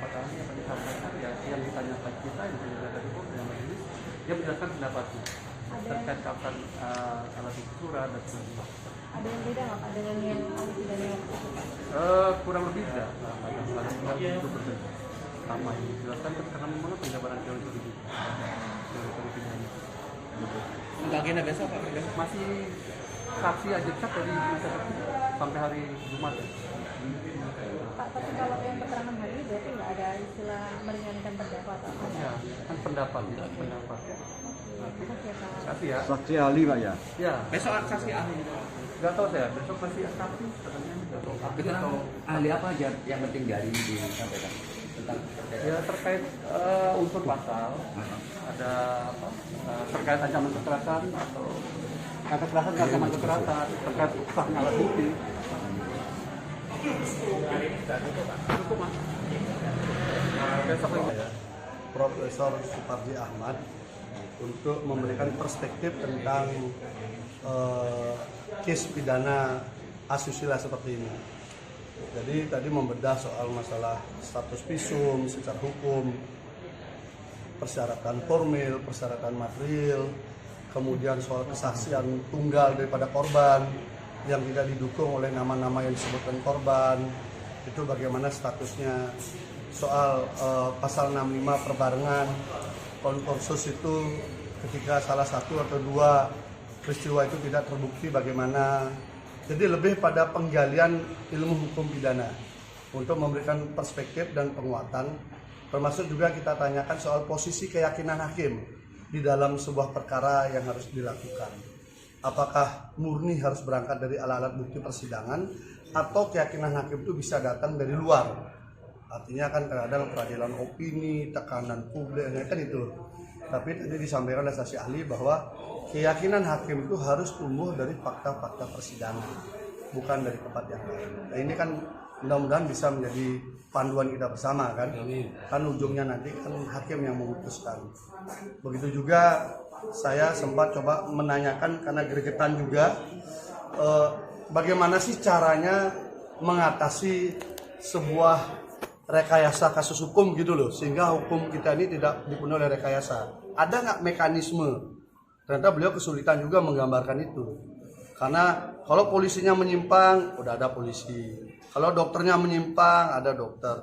Pak ahli yang disampaikan ya yang ditanyakan kita yang penyelenggara hukum dan majelis, dia menjelaskan pendapatnya terkait kapan alat bukti surat dan sebagainya. Ada yang beda nggak Pak dengan yang ahli pidana yang Kurang lebih tidak, ada itu berbeda sama yang dijelaskan karena memang penjabaran teori pidana. Untuk agenda besok Pak? Masih saksi aja dari sampai hari Jumat ya. Pak, tapi kalau yang keterangan hari ini berarti nggak ada istilah meringankan terdakwa atau apa? Ya, kan pendapat ya, pendapat. Makasih ya Pak. Saksi ya. Saksi ahli Pak ya? Ya. Besok saksi ahli. Nggak tahu saya, besok masih saksi katanya nggak tahu. Keterangan ahli apa aja yang penting dari disampaikan tentang Ya terkait unsur pasal, ada apa? Terkait ancaman kekerasan atau kekerasan ancaman kekerasan, terkait sahnya alat bukti. Cukup mas. Besok lagi. Profesor Suparji Ahmad untuk memberikan perspektif tentang case pidana asusila seperti ini. Jadi tadi membedah soal masalah status visum secara hukum, persyaratan formil, persyaratan material, kemudian soal kesaksian tunggal daripada korban yang tidak didukung oleh nama-nama yang disebutkan korban, itu bagaimana statusnya, soal pasal 65 perbarengan, konkursus itu ketika salah satu atau dua peristiwa itu tidak terbukti bagaimana. Jadi lebih pada penggalian ilmu hukum pidana untuk memberikan perspektif dan penguatan, termasuk juga kita tanyakan soal posisi keyakinan hakim di dalam sebuah perkara yang harus dilakukan. Apakah murni harus berangkat dari alat-alat bukti persidangan atau keyakinan hakim itu bisa datang dari luar? Artinya kan kadang peradilan opini, tekanan publik, kan itu. Tapi tadi disampaikan oleh saksi ahli bahwa keyakinan hakim itu harus tumbuh dari fakta-fakta persidangan, bukan dari tempat yang lain. Nah ini kan mudah-mudahan bisa menjadi panduan kita bersama kan. Kan ujungnya nanti kan hakim yang memutuskan. Begitu juga saya sempat coba menanyakan karena gregetan juga bagaimana sih caranya mengatasi sebuah rekayasa kasus hukum gitu loh, sehingga hukum kita ini tidak dipenuhi oleh rekayasa. Ada nggak mekanisme? Ternyata beliau kesulitan juga menggambarkan itu. Karena kalau polisinya menyimpang, udah ada polisi. Kalau dokternya menyimpang, ada dokter.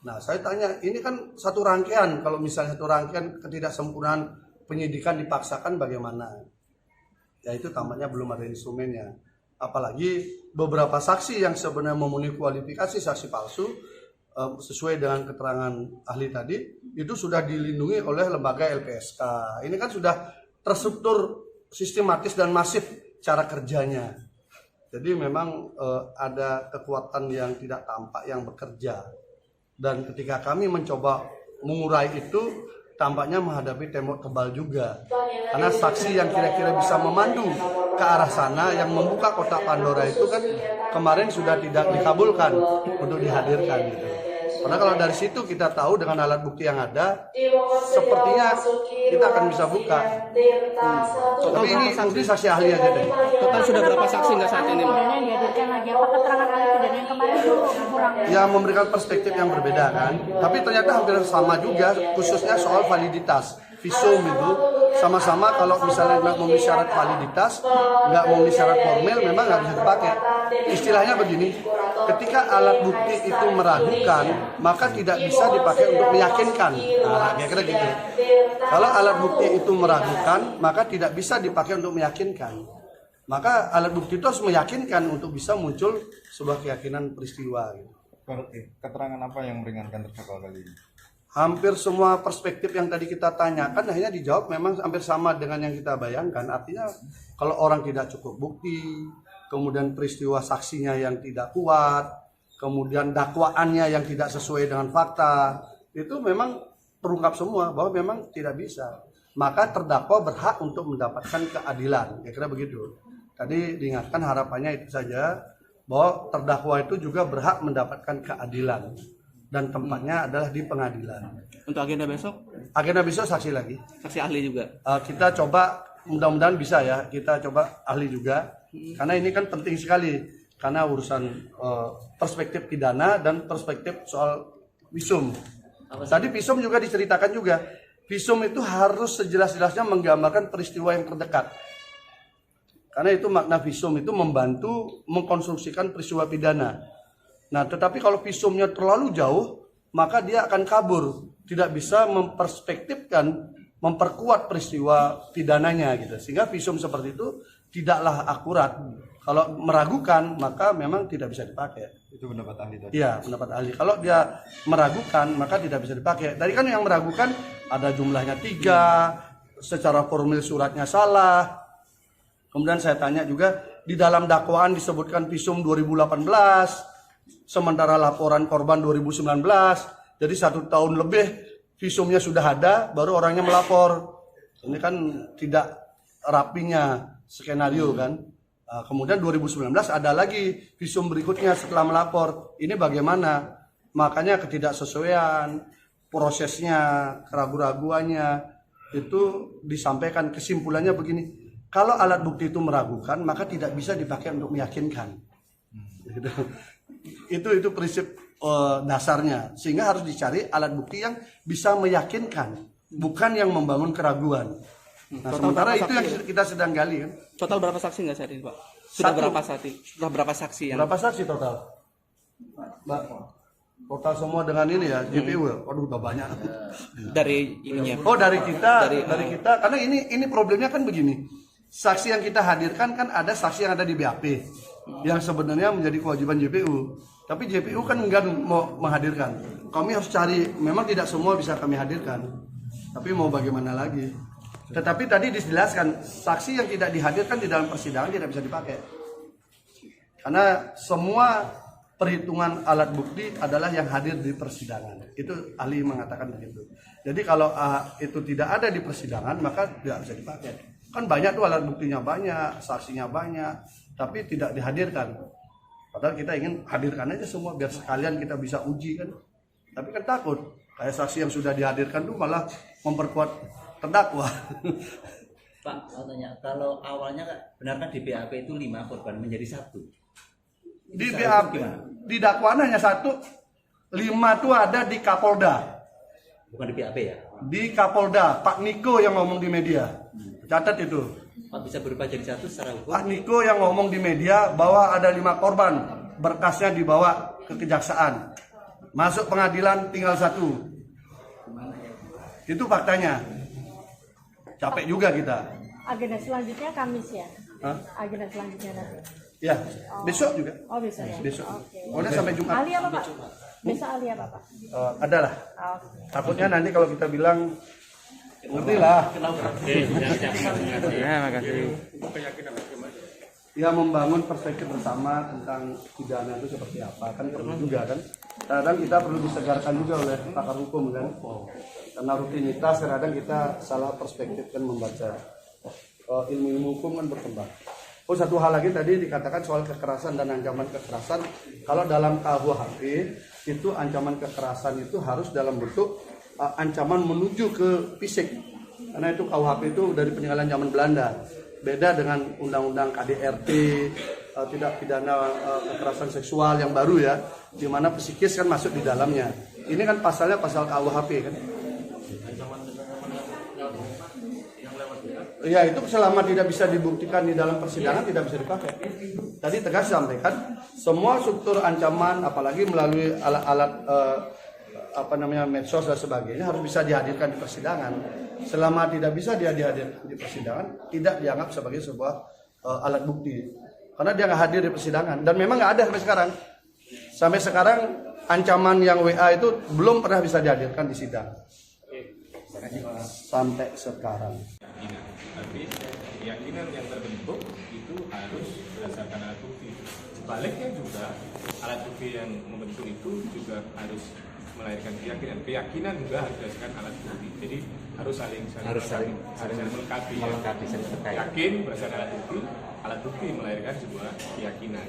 Nah, saya tanya, ini kan satu rangkaian. Kalau misalnya satu rangkaian ketidaksempurnaan penyidikan dipaksakan bagaimana? Ya itu tampaknya belum ada instrumennya. Apalagi beberapa saksi yang sebenarnya memenuhi kualifikasi saksi palsu, sesuai dengan keterangan ahli tadi, itu sudah dilindungi oleh lembaga LPSK. Ini kan sudah terstruktur sistematis dan masif cara kerjanya. Jadi memang ada kekuatan yang tidak tampak yang bekerja. Dan ketika kami mencoba mengurai itu, tampaknya menghadapi tembok tebal juga. Karena saksi yang kira-kira bisa memandu ke arah sana, yang membuka kotak Pandora itu kan kemarin sudah tidak dikabulkan untuk dihadirkan gitu. Karena kalau dari situ kita tahu dengan alat bukti yang ada, sepertinya kita akan bisa buka. Tapi ini saksi ahli aja deh. Total sudah berapa saksi nggak saat ini? Pidana yang dihadirkan lagi apa keterangan ahli pidana yang kemarin itu kurang? Ya memberikan perspektif yang berbeda kan. Tapi ternyata hampir sama juga, khususnya soal validitas. Visum itu sama-sama kalau misalnya nggak memenuhi syarat validitas, nggak memenuhi syarat formil, memang nggak bisa dipakai. Istilahnya begini, ketika alat bukti itu meragukan, maka tidak bisa dipakai untuk meyakinkan. Nah, kira-kira gitu. Kalau alat bukti itu meragukan, maka tidak bisa dipakai untuk meyakinkan. Maka alat bukti itu harus meyakinkan untuk bisa muncul sebuah keyakinan peristiwa. Oke, keterangan apa yang meringankan terdakwa kali ini? Hampir semua perspektif yang tadi kita tanyakan akhirnya dijawab memang hampir sama dengan yang kita bayangkan. Artinya kalau orang tidak cukup bukti, kemudian peristiwa saksinya yang tidak kuat, kemudian dakwaannya yang tidak sesuai dengan fakta, itu memang terungkap semua bahwa memang tidak bisa. Maka terdakwa berhak untuk mendapatkan keadilan. Kira-kira begitu. Tadi diingatkan harapannya itu saja, bahwa terdakwa itu juga berhak mendapatkan keadilan. Dan tempatnya adalah di pengadilan. Untuk agenda besok? Agenda besok saksi lagi. Saksi ahli juga? Kita coba, mudah-mudahan bisa ya, kita coba ahli juga. Karena ini kan penting sekali. Karena urusan perspektif pidana dan perspektif soal visum. Tadi visum juga diceritakan juga. Visum itu harus sejelas-jelasnya menggambarkan peristiwa yang terdekat. Karena itu makna visum itu membantu mengkonstruksikan peristiwa pidana. Nah, tetapi kalau visumnya terlalu jauh, maka dia akan kabur, tidak bisa memperspektifkan, memperkuat peristiwa pidananya gitu. Sehingga visum seperti itu tidaklah akurat. Kalau meragukan, maka memang tidak bisa dipakai. Itu pendapat ahli tadi. Iya, pendapat ahli. Kalau dia meragukan, maka tidak bisa dipakai. Tadi kan yang meragukan ada jumlahnya 3, secara formil suratnya salah. Kemudian saya tanya juga, di dalam dakwaan disebutkan visum 2018, sementara laporan korban 2019. Jadi 1 tahun lebih visumnya sudah ada, baru orangnya melapor. Ini kan tidak rapinya skenario kan. Kemudian 2019 ada lagi visum berikutnya setelah melapor. Ini bagaimana? Makanya ketidaksesuaian, prosesnya, keraguan-raguannya itu disampaikan. Kesimpulannya begini, kalau alat bukti itu meragukan, maka tidak bisa dipakai untuk meyakinkan. Itu prinsip dasarnya. Sehingga harus dicari alat bukti yang bisa meyakinkan, bukan yang membangun keraguan. Nah, sementara itu yang kita sedang gali kan. Total berapa saksi nggak saat ini, Pak? Sudah berapa saksi? Sudah berapa saksi yang? Berapa saksi total? Mbak, total semua dengan ini ya, JPU ya? Waduh, udah banyak. Dari ininya. Oh, dari kita, dari kita. Karena ini problemnya kan begini. Saksi yang kita hadirkan kan ada saksi yang ada di BAP, yang sebenarnya menjadi kewajiban JPU. Tapi JPU kan enggak mau menghadirkan. Kami harus cari, memang tidak semua bisa kami hadirkan. Tapi mau bagaimana lagi? Tetapi tadi dijelaskan, saksi yang tidak dihadirkan di dalam persidangan tidak bisa dipakai. Karena semua perhitungan alat bukti adalah yang hadir di persidangan. Itu ahli mengatakan begitu. Jadi kalau itu tidak ada di persidangan, maka tidak bisa dipakai. Kan banyak tuh alat buktinya banyak, saksinya banyak, tapi tidak dihadirkan. Padahal kita ingin hadirkan aja semua biar sekalian kita bisa uji kan. Tapi kan takut, kayak saksi yang sudah dihadirkan tuh malah memperkuat terdakwa. Pak, saya tanya, kalau awalnya benarkah di BAP itu 5 korban menjadi 1? Di BAP, di dakwaan hanya 1, 5 tuh ada di Kapolda. Bukan di BAP ya? Di Kapolda, Pak Niko yang ngomong di media. Catat itu. Pak, bisa berubah jadi 1 secara hukum? Pak Niko yang ngomong di media bahwa ada 5 korban, berkasnya dibawa ke kejaksaan. Masuk pengadilan tinggal 1. Itu faktanya. Capek juga kita. Agenda selanjutnya Kamis ya? Hah? Agenda selanjutnya nanti? Ya, besok juga. Oh besok ya? Besok. Oke. Pokoknya sampai Jumat. Ahli apa Pak? Besok ahli apa Pak? Adalah. Oke. Takutnya nanti kalau kita bilang, ngerti lah. Ya, makasih. Ya membangun perspektif bersama tentang pidana itu seperti apa kan perlu juga kan. Kadang kita perlu disegarkan juga oleh pakar hukum kan. Karena rutinitas kadang kita salah perspektif kan membaca. Ilmu-ilmu hukum kan berkembang. Oh, satu hal lagi tadi dikatakan soal kekerasan dan ancaman kekerasan. Kalau dalam KUHP itu ancaman kekerasan itu harus dalam bentuk ancaman menuju ke fisik. Karena itu KUHP itu dari peninggalan zaman Belanda. Beda dengan undang-undang KDRT, tidak pidana kekerasan seksual yang baru ya, di mana psikis kan masuk di dalamnya. Ini kan pasalnya pasal KUHP kan. Ya itu selama tidak bisa dibuktikan di dalam persidangan tidak bisa dipakai. Tadi tegas disampaikan semua struktur ancaman apalagi melalui alat-alat medsos dan sebagainya harus bisa dihadirkan di persidangan. Selama tidak bisa dia dihadirkan di persidangan tidak dianggap sebagai sebuah alat bukti. Karena dia nggak hadir di persidangan dan memang nggak ada sampai sekarang. Sampai sekarang ancaman yang WA itu belum pernah bisa dihadirkan di sidang. Sampai sekarang. Tapi keyakinan yang terbentuk itu harus berdasarkan alat bukti. Sebaliknya juga alat bukti yang membentuk itu juga harus melahirkan keyakinan. Keyakinan juga harus berdasarkan alat bukti. Jadi harus saling melengkapi. Yakin berdasarkan alat bukti melahirkan sebuah keyakinan.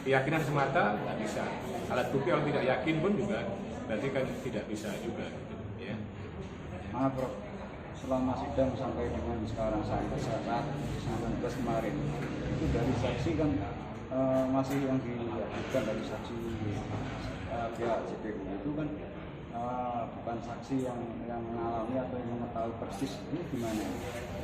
Keyakinan semata tidak bisa. Alat bukti kalau tidak yakin pun juga berarti kan tidak bisa juga. Ya. Maaf Prof, selama sidang sampai dengan sekarang sampai saat 19 kemarin itu dari saksi kan masih yang dihadirkan dari saksi pihak JPU itu kan bukan bukan saksi yang mengalami atau yang mengetahui persis, ini gimana?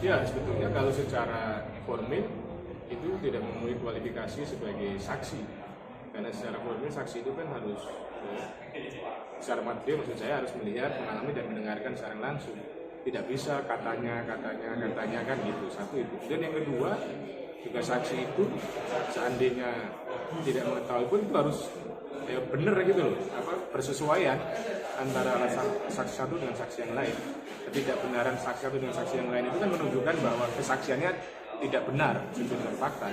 Ya, sebetulnya kalau secara formil itu tidak memenuhi kualifikasi sebagai saksi. Karena secara formil saksi itu kan harus secara material, maksud saya harus melihat, mengalami dan mendengarkan secara langsung. Tidak bisa katanya kan gitu. Satu itu. Dan yang kedua, juga saksi itu seandainya tidak mengetahui pun itu harus benar gitu loh, bersesuaian antara saksi satu dengan saksi yang lain. Ketidakbenaran saksi satu dengan saksi yang lain itu kan menunjukkan bahwa kesaksiannya tidak benar sesuai dengan fakta.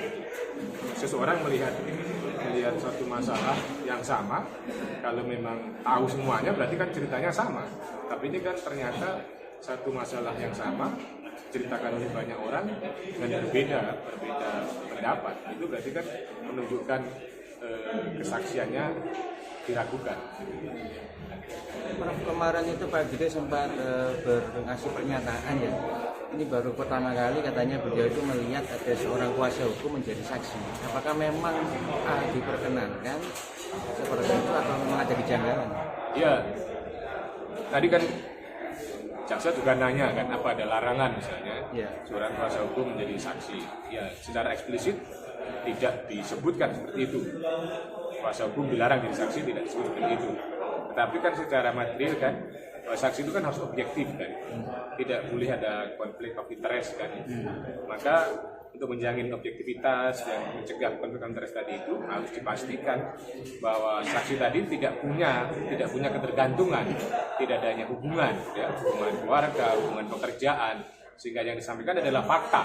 Seseorang melihat suatu masalah yang sama, kalau memang tahu semuanya berarti kan ceritanya sama. Tapi ini kan ternyata satu masalah yang sama diceritakan oleh banyak orang dengan berbeda pendapat. Itu berarti kan menunjukkan kesaksiannya diragukan. Prof, kemarin itu Pak Gede sempat berngasih pernyataan ya. Ini baru pertama kali katanya beliau itu melihat ada seorang kuasa hukum menjadi saksi. Apakah memang diperkenankan seperti itu atau memang ada kejanggalan? Ya, tadi kan jaksa juga nanya kan apa ada larangan misalnya seorang kuasa hukum menjadi saksi. Ya, secara eksplisit tidak disebutkan seperti itu. Kuasa hukum dilarang jadi saksi, tidak disebut seperti itu. Tetapi kan secara material kan, saksi itu kan harus objektif kan, tidak boleh ada konflik of interest kan. Maka untuk menjamin objektivitas dan mencegah konflik of interest tadi itu harus dipastikan bahwa saksi tadi tidak punya ketergantungan, tidak adanya hubungan keluarga, hubungan pekerjaan, sehingga yang disampaikan adalah fakta.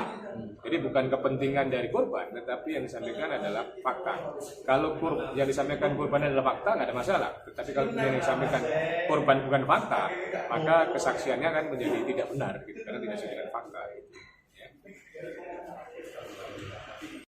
Jadi bukan kepentingan dari korban, tetapi yang disampaikan adalah fakta. Kalau yang disampaikan korban adalah fakta, nggak ada masalah. Tetapi kalau yang disampaikan korban bukan fakta, maka kesaksiannya kan menjadi tidak benar, gitu, karena tidak sesuai dengan fakta. Gitu.